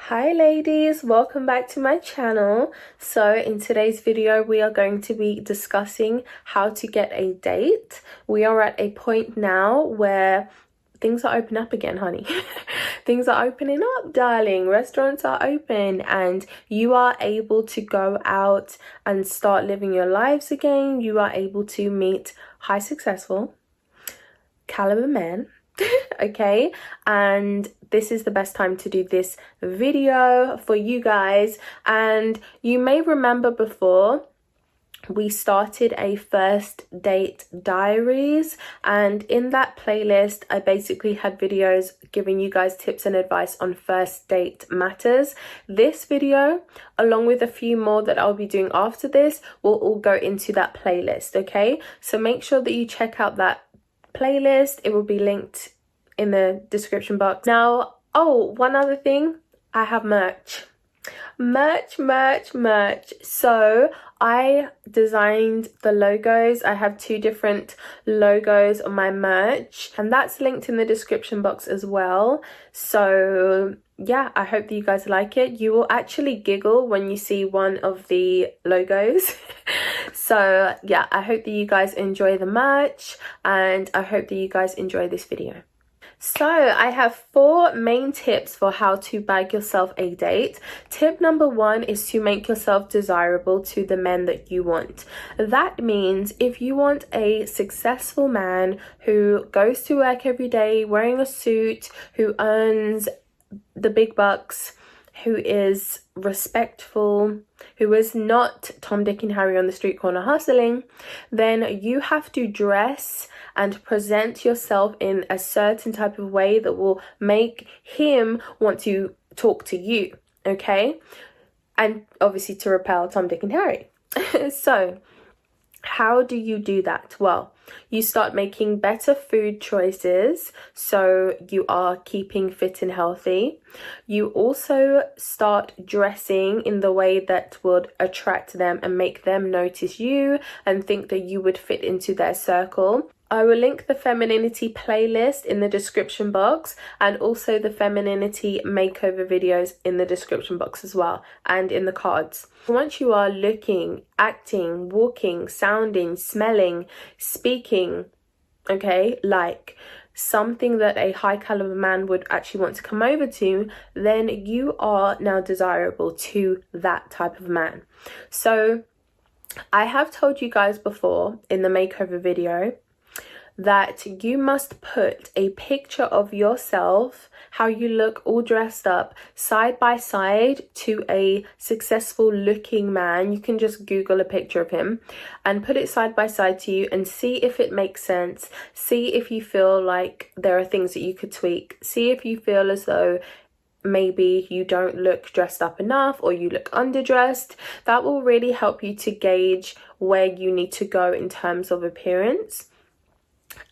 Hi ladies, welcome back to my channel. So in today's video we are going to be discussing how to get a date. We are at a point now where things are open up again, honey. Things are opening up, darling. Restaurants are open and you are able to go out and start living your lives again. You are able to meet high successful caliber men. Okay, and this is the best time to do this video for you guys. And you may remember before we started a first date diaries, and in that playlist I basically had videos giving you guys tips and advice on first date matters. This video, along with a few more that I'll be doing after this, will all go into that playlist. Okay, so make sure that you check out that playlist. It will be linked in the description box. Now, one other thing, I have merch. So I designed the logos. I have 2 different logos on my merch, and that's linked in the description box as well. So yeah, I hope that you guys like it. You will actually giggle when you see one of the logos. So yeah, I hope that you guys enjoy the merch, and I hope that you guys enjoy this video. So I have 4 main tips for how to bag yourself a date. Tip number 1 is to make yourself desirable to the men that you want. That means if you want a successful man who goes to work every day wearing a suit, who earns the big bucks, who is respectful, who is not Tom, Dick and Harry on the street corner hustling, then you have to dress and present yourself in a certain type of way that will make him want to talk to you, okay? And obviously to repel Tom, Dick and Harry. So how do you do that? Well, you start making better food choices so you are keeping fit and healthy. You also start dressing in the way that would attract them and make them notice you and think that you would fit into their circle. I will link the femininity playlist in the description box, and also the femininity makeover videos in the description box as well, and in the cards. Once you are looking, acting, walking, sounding, smelling, speaking, okay, like something that a high caliber man would actually want to come over to, then you are now desirable to that type of man. So I have told you guys before in the makeover video that you must put a picture of yourself, how you look all dressed up, side by side to a successful looking man. You can just Google a picture of him and put it side by side to you and see if it makes sense. See if you feel like there are things that you could tweak. See if you feel as though maybe you don't look dressed up enough or you look underdressed. That will really help you to gauge where you need to go in terms of appearance.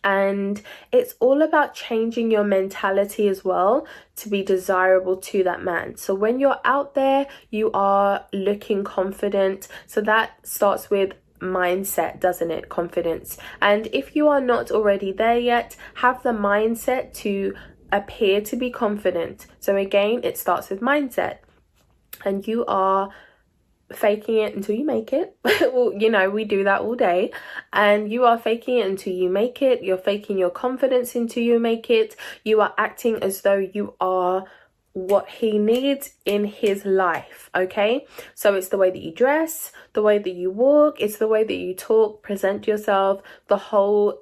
And it's all about changing your mentality as well to be desirable to that man. So when you're out there, you are looking confident. So that starts with mindset, doesn't it? Confidence. And if you are not already there yet, have the mindset to appear to be confident. So again, it starts with mindset, and you are faking it until you make it. Well, you know, we do that all day, and you are faking it until you make it. You're faking your confidence until you make it. You are acting as though you are what he needs in his life, okay? So it's the way that you dress, the way that you walk, it's the way that you talk, present yourself, the whole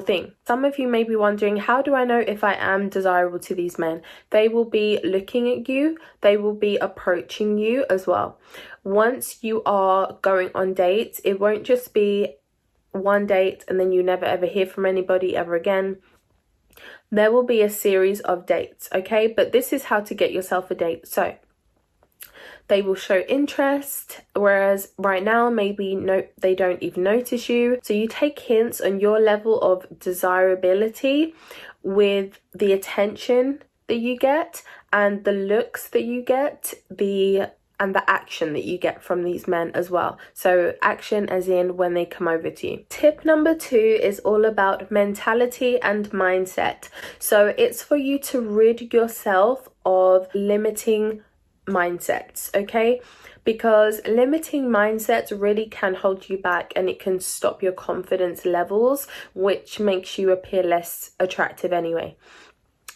thing. Some of you may be wondering, how do I know if I am desirable to these men? They will be looking at you, they will be approaching you as well. Once you are going on dates, it won't just be one date and then you never ever hear from anybody ever again. There will be a series of dates, okay? But this is how to get yourself a date. So they will show interest, whereas right now maybe they don't even notice you. So you take hints on your level of desirability with the attention that you get and the looks that you get, the and the action that you get from these men as well. So action as in when they come over to you. Tip number 2 is all about mentality and mindset. So it's for you to rid yourself of limiting mindsets, okay? Because limiting mindsets really can hold you back, and it can stop your confidence levels, which makes you appear less attractive anyway.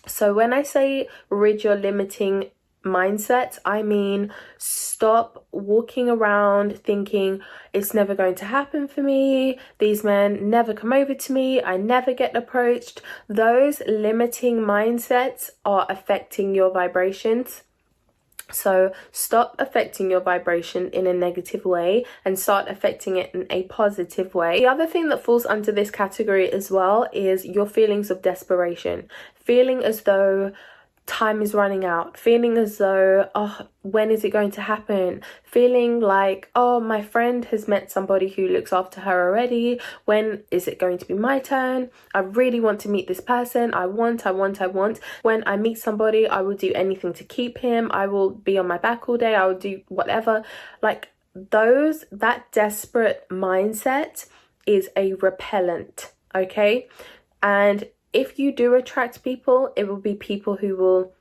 So when I say rid your limiting mindset, I mean stop walking around thinking it's never going to happen for me, these men never come over to me, I never get approached. Those limiting mindsets are affecting your vibrations. So stop affecting your vibration in a negative way and start affecting it in a positive way. The other thing that falls under this category as well is your feelings of desperation. Feeling as though time is running out, feeling as though, oh, when is it going to happen? Feeling like, oh, my friend has met somebody who looks after her already. When is it going to be my turn? I really want to meet this person. I want. When I meet somebody, I will do anything to keep him. I will be on my back all day. I will do whatever. Like that desperate mindset is a repellent, okay? And if you do attract people, it will be people who will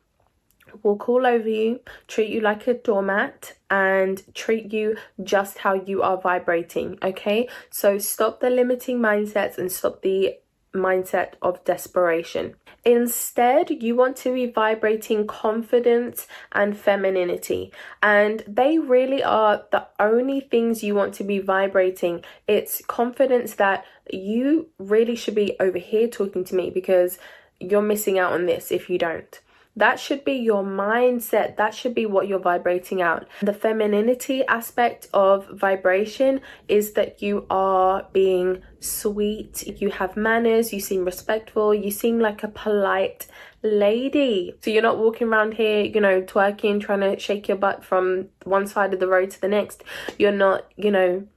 walk all over you, treat you like a doormat, and treat you just how you are vibrating, okay? So stop the limiting mindsets and stop the mindset of desperation. Instead, you want to be vibrating confidence and femininity, and they really are the only things you want to be vibrating. It's confidence that you really should be over here talking to me, because you're missing out on this if you don't. That should be your mindset. That should be what you're vibrating out. The femininity aspect of vibration is that you are being sweet, you have manners, you seem respectful, you seem like a polite lady. So you're not walking around here, you know, twerking, trying to shake your butt from one side of the road to the next. You're not, you know,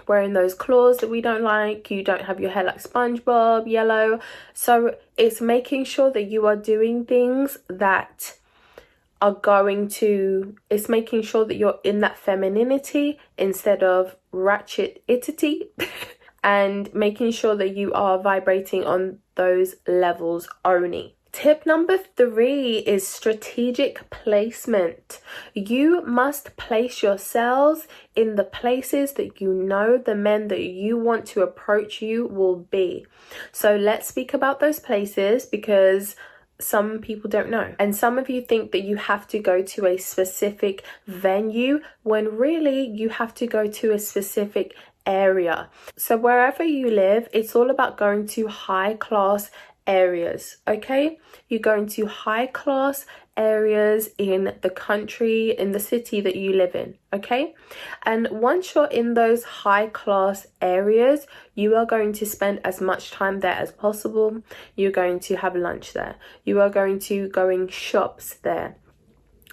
wearing those claws that we don't like. You don't have your hair like SpongeBob, yellow. So it's making sure that you are doing things that are going to, it's making sure that you're in that femininity instead of ratchet-itity and making sure that you are vibrating on those levels only. Tip number 3 is strategic placement. You must place yourselves in the places that you know the men that you want to approach you will be. So let's speak about those places, because some people don't know. And some of you think that you have to go to a specific venue when really you have to go to a specific area. So wherever you live, it's all about going to high class areas, okay? You're going to high class areas in the country, in the city that you live in, okay? And once you're in those high class areas, you are going to spend as much time there as possible. You're going to have lunch there. You are going to go in shops there.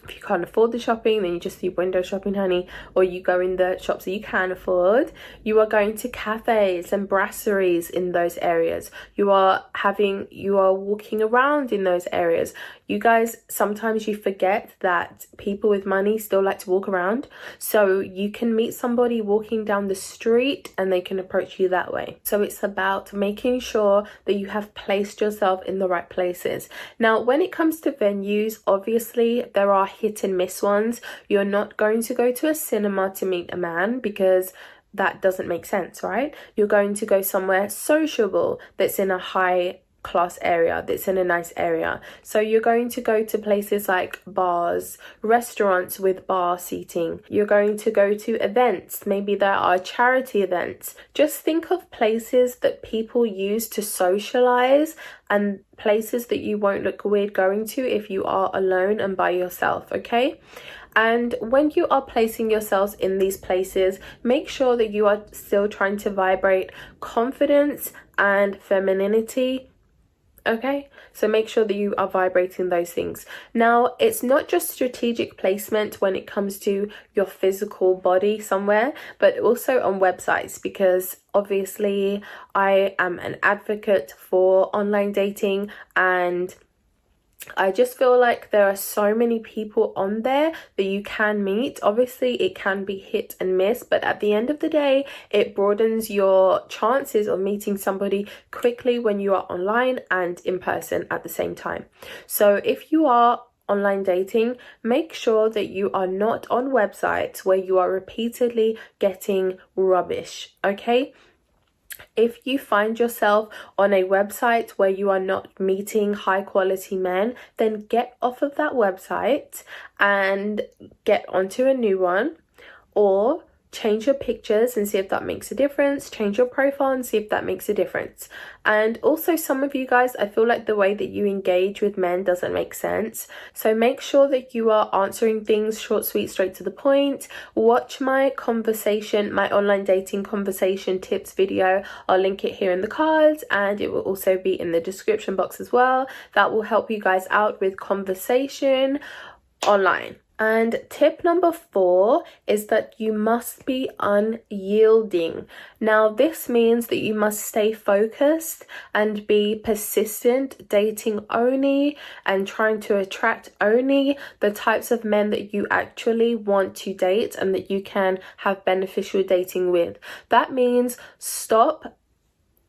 If you can't afford the shopping, then you just do window shopping, honey, or you go in the shops that you can afford. You are going to cafes and brasseries in those areas. You are walking around in those areas. You guys, sometimes you forget that people with money still like to walk around. So you can meet somebody walking down the street and they can approach you that way. So it's about making sure that you have placed yourself in the right places. Now, when it comes to venues, obviously there are hit and miss ones. You're not going to go to a cinema to meet a man, because that doesn't make sense, right? You're going to go somewhere sociable that's in a high class area, that's in a nice area. So you're going to go to places like bars, restaurants with bar seating. You're going to go to events. Maybe there are charity events. Just think of places that people use to socialize and places that you won't look weird going to if you are alone and by yourself, okay? And when you are placing yourselves in these places, make sure that you are still trying to vibrate confidence and femininity. Okay, so make sure that you are vibrating those things. Now, it's not just strategic placement when it comes to your physical body somewhere, but also on websites, because obviously I am an advocate for online dating, and I just feel like there are so many people on there that you can meet. Obviously, it can be hit and miss, but at the end of the day, it broadens your chances of meeting somebody quickly when you are online and in person at the same time. So if you are online dating, make sure that you are not on websites where you are repeatedly getting rubbish, okay? If you find yourself on a website where you are not meeting high quality men, then get off of that website and get onto a new one, or change your pictures and see if that makes a difference. Change your profile and see if that makes a difference. And also, some of you guys, I feel like the way that you engage with men doesn't make sense. So make sure that you are answering things short, sweet, straight to the point. Watch my conversation, my online dating conversation tips video. I'll link it here in the cards, and it will also be in the description box as well. That will help you guys out with conversation online. And tip number 4 is that you must be unyielding. Now, this means that you must stay focused and be persistent, dating only and trying to attract only the types of men that you actually want to date and that you can have beneficial dating with. That means stop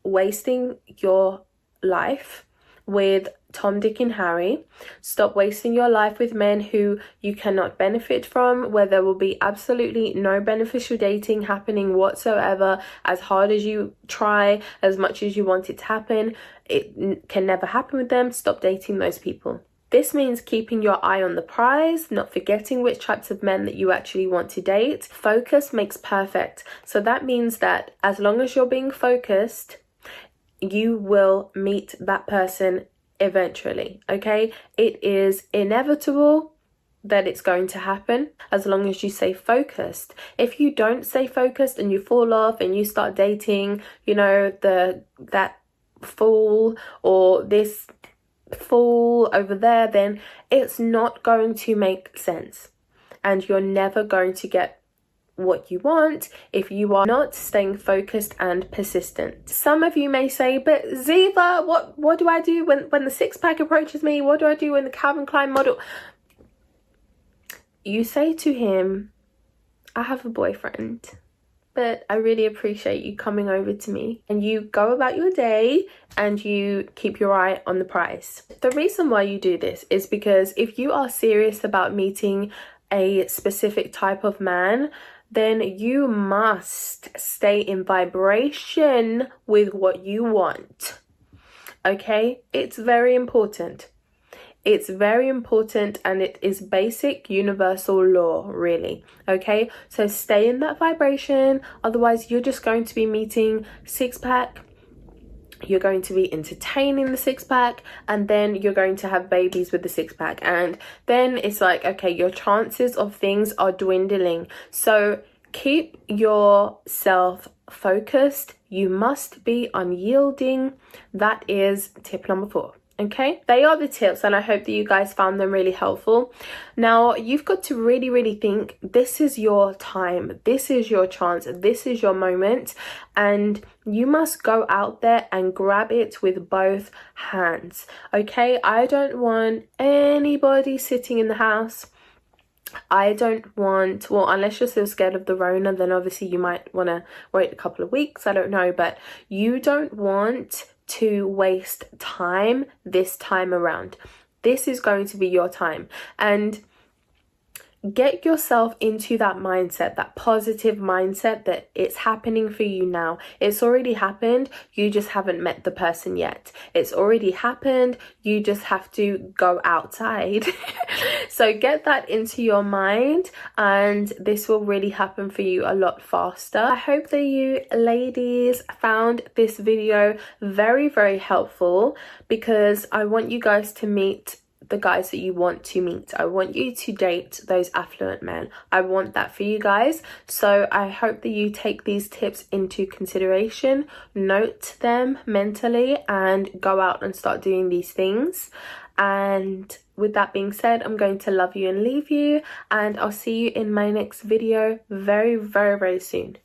wasting your life with Tom, Dick and Harry. Stop wasting your life with men who you cannot benefit from, where there will be absolutely no beneficial dating happening whatsoever. As hard as you try, as much as you want it to happen, it can never happen with them. Stop dating those people. This means keeping your eye on the prize, not forgetting which types of men that you actually want to date. Focus makes perfect. So that means that as long as you're being focused, you will meet that person eventually, okay? It is inevitable that it's going to happen as long as you stay focused. If you don't stay focused and you fall off and you start dating, you know, that fool or this fool over there, then it's not going to make sense and you're never going to get what you want if you are not staying focused and persistent. Some of you may say, but Ziva, what do I do when the six-pack approaches me? What do I do when the Calvin Klein model? You say to him, I have a boyfriend, but I really appreciate you coming over to me. And you go about your day and you keep your eye on the prize. The reason why you do this is because if you are serious about meeting a specific type of man, then you must stay in vibration with what you want. Okay? It's very important. It's very important, and it is basic universal law, really. Okay? So stay in that vibration. Otherwise, you're just going to be meeting six-pack. You're going to be entertaining the six-pack, and then you're going to have babies with the six-pack, and then it's like, okay, your chances of things are dwindling. So keep yourself focused. You must be unyielding. That is tip number 4. Okay, they are the tips, and I hope that you guys found them really helpful. Now, you've got to really think, this is your time, this is your chance, this is your moment, and you must go out there and grab it with both hands. Okay, I don't want anybody sitting in the house. I don't want, well, unless you're still scared of the Rona, then obviously you might want to wait a couple of weeks, I don't know, but you don't want to waste time this time around. This is going to be your time, and get yourself into that mindset, that positive mindset that it's happening for you now. It's already happened, you just haven't met the person yet. It's already happened, you just have to go outside. So get that into your mind, and this will really happen for you a lot faster. I hope that you ladies found this video very helpful, because I want you guys to meet the guys that you want to meet. I want you to date those affluent men. I want that for you guys. So I hope that you take these tips into consideration, note them mentally, and go out and start doing these things. And with that being said, I'm going to love you and leave you, and I'll see you in my next video very soon.